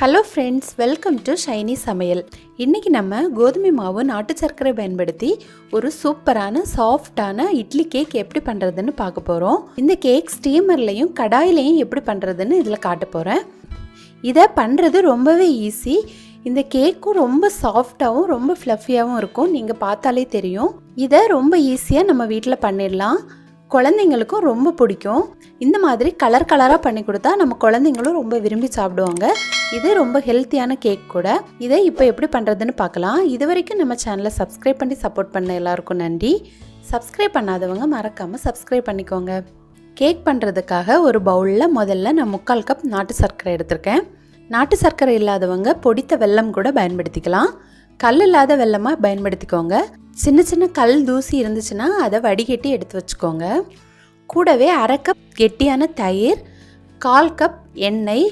Hello friends, welcome to Shiny சமையல். இன்றைக்கி நம்ம கோதுமை மாவு நாட்டு சர்க்கரை பயன்படுத்தி ஒரு சூப்பரான சாஃப்டான இட்லி கேக் எப்படி பண்ணுறதுன்னு பார்க்க போகிறோம். இந்த கேக் ஸ்டீமர்லையும் கடாயிலையும் எப்படி பண்ணுறதுன்னு இதில் காட்ட போகிறேன். இதை பண்ணுறது ரொம்பவே ஈஸி. இந்த கேக்கும் ரொம்ப சாஃப்டாகவும் ரொம்ப ஃப்ளஃபியாகவும் இருக்கும். நீங்கள் பார்த்தாலே தெரியும். இதை ரொம்ப ஈஸியாக நம்ம வீட்டில் பண்ணிடலாம். குழந்தைங்களுக்கும் ரொம்ப பிடிக்கும். இந்த மாதிரி கலர் கலராக பண்ணி கொடுத்தா நம்ம குழந்தைங்களும் ரொம்ப விரும்பி சாப்பிடுவாங்க. இது ரொம்ப ஹெல்த்தியான கேக் கூட. இதை இப்போ எப்படி பண்ணுறதுன்னு பார்க்கலாம். இது வரைக்கும் நம்ம சேனலை சப்ஸ்கிரைப் பண்ணி சப்போர்ட் பண்ண எல்லாருக்கும் நன்றி. சப்ஸ்கிரைப் பண்ணாதவங்க மறக்காமல் சப்ஸ்கிரைப் பண்ணிக்கோங்க. கேக் பண்ணுறதுக்காக ஒரு பவுலில் முதல்ல நான் 3/4 கப் நாட்டு சர்க்கரை எடுத்திருக்கேன். நாட்டு சர்க்கரை இல்லாதவங்க பொடித்த வெல்லம் கூட பயன்படுத்திக்கலாம். கல் இல்லாத வெல்லமாக பயன்படுத்திக்கோங்க. சின்ன சின்ன கல் தூசி இருந்துச்சுன்னா அதை வடிகட்டி எடுத்து வச்சுக்கோங்க. கூடவே 1/2 கப் கெட்டியான தயிர், 1/4 கப் எண்ணெய்.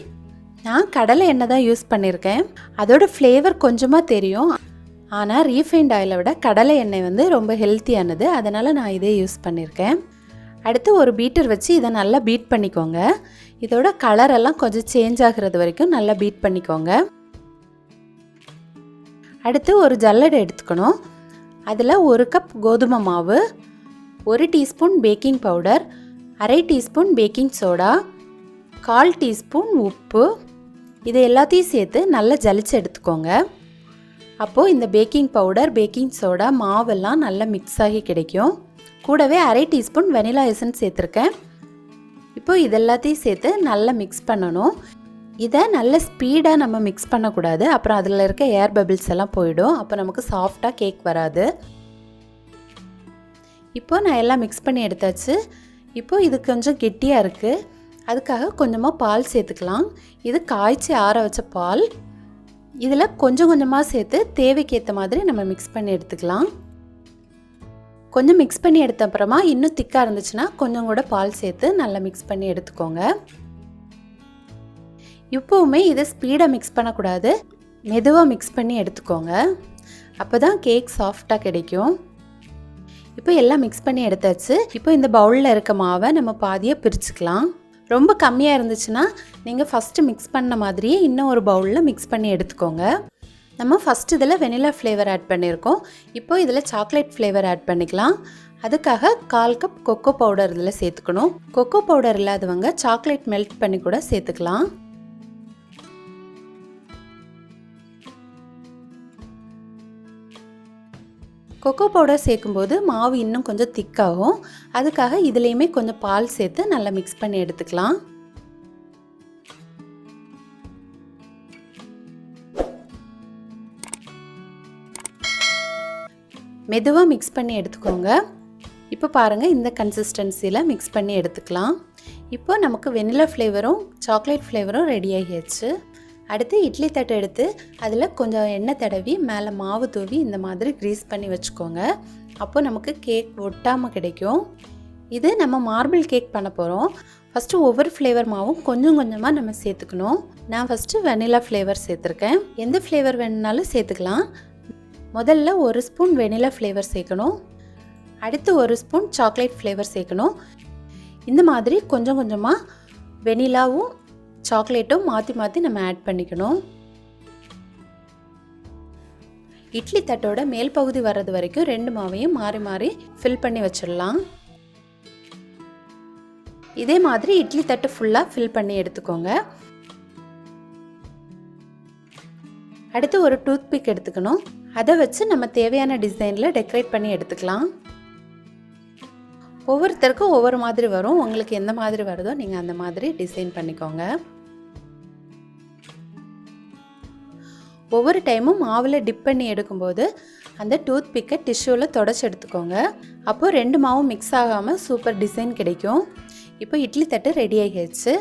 நான் கடலை எண்ணெய் தான் யூஸ் பண்ணியிருக்கேன். அதோட ஃப்ளேவர் கொஞ்சமாக தெரியும். ஆனால் ரீஃபைண்ட் ஆயிலை விட கடலை எண்ணெய் ரொம்ப ஹெல்த்தியானது. அதனால் நான் இதே யூஸ் பண்ணியிருக்கேன். அடுத்து ஒரு பீட்டர் வச்சு இதை நல்லா பீட் பண்ணிக்கோங்க. இதோட கலரெல்லாம் கொஞ்சம் சேஞ்ச் ஆகிறது வரைக்கும் நல்லா பீட் பண்ணிக்கோங்க. அடுத்து ஒரு ஜல்லடை எடுத்துக்கணும். அதில் 1 கப் கோதுமை மாவு, 1 teaspoon baking powder, 1/2 teaspoon baking soda, 1/4 teaspoon உப்பு, இதை எல்லாத்தையும் சேர்த்து நல்லா ஜலிச்சு எடுத்துக்கோங்க. அப்போது இந்த பேக்கிங் பவுடர், பேக்கிங் சோடா, மாவெல்லாம் நல்லா மிக்ஸ் ஆகி கிடைக்கும். கூடவே 1/2 டீஸ்பூன் வெனிலா எசன்ஸ் சேர்த்துருக்கேன். இப்போது இதெல்லாத்தையும் சேர்த்து நல்லா மிக்ஸ் பண்ணணும். இதை நல்ல ஸ்பீடாக நம்ம மிக்ஸ் பண்ணக்கூடாது. அப்புறம் அதில் இருக்க ஏர் பபிள்ஸ் எல்லாம் போயிடும். அப்போ நமக்கு சாஃப்டாக கேக் வராது. இப்போது நான் எல்லாம் மிக்ஸ் பண்ணி எடுத்தாச்சு. இப்போது இது கொஞ்சம் கெட்டியாக இருக்குது. அதுக்காக கொஞ்சமாக பால் சேர்த்துக்கலாம். இது காய்ச்சி ஆற வச்ச பால். இதில் கொஞ்சம் கொஞ்சமாக சேர்த்து தேவைக்கு ஏற்ற மாதிரி நம்ம மிக்ஸ் பண்ணி எடுத்துக்கலாம். கொஞ்சம் மிக்ஸ் பண்ணி எடுத்த அப்புறமா இன்னும் திக்காக இருந்துச்சுன்னா கொஞ்சம் கூட பால் சேர்த்து நல்லா மிக்ஸ் பண்ணி எடுத்துக்கோங்க. இப்போவுமே இதை ஸ்பீடாக மிக்ஸ் பண்ணக்கூடாது. மெதுவாக மிக்ஸ் பண்ணி எடுத்துக்கோங்க. அப்போ தான் கேக் சாஃப்டாக கிடைக்கும். இப்போ எல்லாம் மிக்ஸ் பண்ணி எடுத்தாச்சு. இப்போ இந்த பவுலில் இருக்க மாவை நம்ம பாதியாக பிரிச்சுக்கலாம். ரொம்ப கம்மியாக இருந்துச்சுன்னா நீங்கள் ஃபஸ்ட்டு மிக்ஸ் பண்ண மாதிரியே இன்னும் ஒரு பவுலில் மிக்ஸ் பண்ணி எடுத்துக்கோங்க. நம்ம ஃபஸ்ட்டு இதில் வெனிலா ஃப்ளேவர் ஆட் பண்ணியிருக்கோம். இப்போ இதில் சாக்லேட் ஃப்ளேவர் ஆட் பண்ணிக்கலாம். அதுக்காக 1/4 கப் கொக்கோ பவுடர் இதில் சேர்த்துக்கணும். கொக்கோ பவுடர் இல்லாதவங்க சாக்லேட் மெல்ட் பண்ணி கூட சேர்த்துக்கலாம். கொக்கோ பவுடர் சேர்க்கும்போது மாவு இன்னும் கொஞ்சம் திக்காகும். அதுக்காக இதுலேயுமே கொஞ்சம் பால் சேர்த்து நல்லா மிக்ஸ் பண்ணி எடுத்துக்கலாம். மெதுவாக மிக்ஸ் பண்ணி எடுத்துக்கோங்க. இப்போ பாருங்கள், இந்த கன்சிஸ்டன்சியில் மிக்ஸ் பண்ணி எடுத்துக்கலாம். இப்போ நமக்கு வெனிலா ஃப்ளேவரும் சாக்லேட் ஃப்ளேவரும் ரெடி ஆகிடுச்சு. அடுத்து இட்லி தட்டு எடுத்து அதில் கொஞ்சம் எண்ணெய் தடவி மேலே மாவு தூவி இந்த மாதிரி க்ரீஸ் பண்ணி வச்சுக்கோங்க. அப்போது நமக்கு கேக் ஒட்டாமல் கிடைக்கும். இது நம்ம மார்பிள் கேக் பண்ண போகிறோம். ஃபஸ்ட்டு ஒவ்வொரு ஃப்ளேவர் மாவும் கொஞ்சம் கொஞ்சமாக நம்ம சேர்த்துக்கணும். நான் ஃபஸ்ட்டு வெனிலா ஃப்ளேவர் சேர்த்துருக்கேன். எந்த ஃப்ளேவர் வேணுனாலும் சேர்த்துக்கலாம். முதல்ல 1 ஸ்பூன் வெனிலா ஃப்ளேவர் சேர்க்கணும். அடுத்து 1 ஸ்பூன் சாக்லேட் ஃப்ளேவர் சேர்க்கணும். இந்த மாதிரி கொஞ்சம் கொஞ்சமாக வெனிலாவும் சாக்லேட்டும் மாற்றி மாற்றி நம்ம ஆட் பண்ணிக்கணும். இட்லி தட்டோட மேல் பகுதி வர்றது வரைக்கும் 2 மாவையும் மாறி மாறி ஃபில் பண்ணி வச்சிடலாம். இதே மாதிரி இட்லி தட்டு ஃபுல்லாக ஃபில் பண்ணி எடுத்துக்கோங்க. அடுத்து ஒரு டூத் பிக் எடுத்துக்கணும். அதை வச்சு நம்ம தேவையான டிசைனில் டெக்கரேட் பண்ணி எடுத்துக்கலாம். ஒவ்வொருத்தருக்கும் ஒவ்வொரு மாதிரி வரும். உங்களுக்கு எந்த மாதிரி வருதோ நீங்கள் அந்த மாதிரி டிசைன் பண்ணிக்கோங்க. ஒவ்வொரு டைமும் மாவில் டிப் பண்ணி எடுக்கும்போது அந்த டூத் பிக்கை டிஷ்யூவில் தொடச்சி எடுத்துக்கோங்க. அப்போது 2 மாவும் மிக்ஸ் ஆகாமல் சூப்பர் டிசைன் கிடைக்கும். இப்போ இட்லி தட்டு ரெடி ஆகிடுச்சு.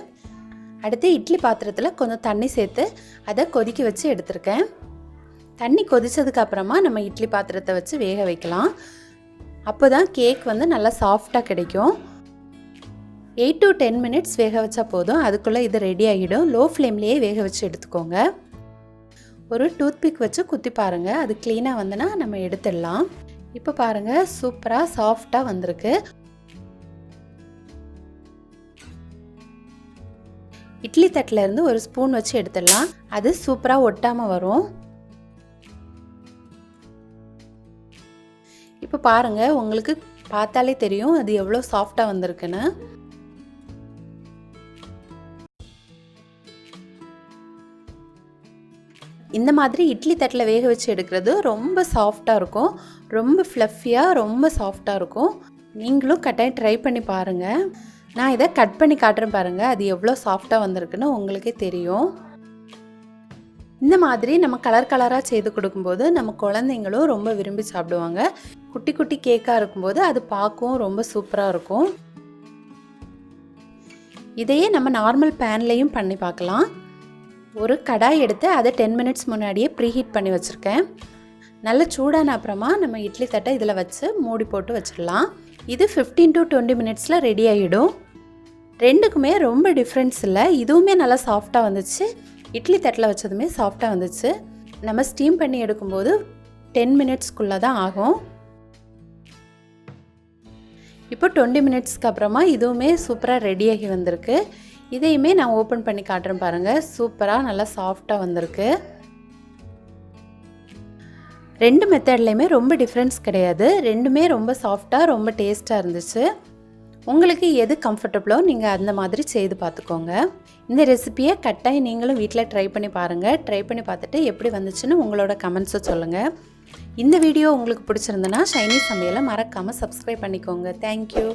அடுத்து இட்லி பாத்திரத்தில் கொஞ்சம் தண்ணி சேர்த்து அதை கொதிக்க வச்சு எடுத்துருக்கேன். தண்ணி கொதித்ததுக்கு அப்புறமா நம்ம இட்லி பாத்திரத்தை வச்சு வேக வைக்கலாம். அப்போ தான் கேக் நல்லா சாஃப்டாக கிடைக்கும். 8 to 10 மினிட்ஸ் வேக வச்சா போதும். அதுக்குள்ளே இது ரெடி ஆகிடும். லோ ஃப்ளேம்லேயே வேக வச்சு எடுத்துக்கோங்க. ஒரு டூத் பிக் வச்சு குத்தி பாருங்கள். அது க்ளீனாக வந்துன்னா நம்ம எடுத்துடலாம். இப்போ பாருங்கள், சூப்பராக சாஃப்டாக வந்திருக்கு. இட்லி தட்டில் இருந்து ஒரு ஸ்பூன் வச்சு எடுத்துடலாம். அது சூப்பராக ஒட்டாமல் வரும். இப்போ பாருங்கள், உங்களுக்கு பார்த்தாலே தெரியும் அது எவ்வளோ சாஃப்டாக வந்திருக்குன்னு. இந்த மாதிரி இட்லி தட்டில் வேக வச்சு எடுக்கிறது ரொம்ப சாஃப்டாக இருக்கும். ரொம்ப ஃப்ளஃபியாக ரொம்ப சாஃப்டாக இருக்கும். நீங்களும் கட்டாயம் ட்ரை பண்ணி பாருங்கள். நான் இதை கட் பண்ணி காட்டுறேன் பாருங்கள், அது எவ்வளோ சாஃப்டாக வந்திருக்குன்னு உங்களுக்கே தெரியும். இந்த மாதிரி நம்ம கலர் கலராக செய்து கொடுக்கும்போது நம்ம குழந்தைங்களும் ரொம்ப விரும்பி சாப்பிடுவாங்க. குட்டி குட்டி கேக்காக இருக்கும்போது அது பார்க்கவும் ரொம்ப சூப்பராக இருக்கும். இதையே நம்ம நார்மல் பேன்லேயும் பண்ணி பார்க்கலாம். ஒரு கடாய் எடுத்து அதை 10 மினிட்ஸ் முன்னாடியே ப்ரீஹீட் பண்ணி வச்சுருக்கேன். நல்ல சூடான அப்புறமா நம்ம இட்லி தட்டை இதில் வச்சு மூடி போட்டு வச்சிடலாம். இது 15 to 20 மினிட்ஸில் ரெடி ஆகிடும். ரெண்டுக்குமே ரொம்ப டிஃப்ரென்ஸ் இல்லை. இதுவுமே நல்லா சாஃப்டாக வந்துச்சு, இட்லி தட்டில் வச்சதுமே சாஃப்டாக வந்துச்சு. நம்ம ஸ்டீம் பண்ணி எடுக்கும்போது 10 மினிட்ஸ்க்குள்ளே தான் ஆகும். இப்போ 20 மினிட்ஸ்க்கு அப்புறமா இதுவுமே சூப்பராக ரெடியாகி வந்திருக்கு. இதையுமே நான் ஓப்பன் பண்ணி காட்டுறேன் பாருங்கள். சூப்பராக நல்லா சாஃப்டாக வந்திருக்கு. ரெண்டு மெத்தட்லேயுமே ரொம்ப டிஃப்ரென்ஸ் கிடையாது. ரெண்டுமே ரொம்ப சாஃப்டாக ரொம்ப டேஸ்ட்டாக இருந்துச்சு. உங்களுக்கு எது கம்ஃபர்டபுளோ நீங்கள் அந்த மாதிரி செய்து பார்த்துக்கோங்க. இந்த ரெசிபியை கட்டாயம் நீங்களும் வீட்டில் ட்ரை பண்ணி பாருங்கள். ட்ரை பண்ணி பார்த்துட்டு எப்படி வந்துச்சுன்னு உங்களோட கமெண்ட்ஸை சொல்லுங்கள். இந்த வீடியோ உங்களுக்கு பிடிச்சிருந்துன்னா ஷைனி சமையலை மறக்காமல் சப்ஸ்கிரைப் பண்ணிக்கோங்க. தேங்க்யூ.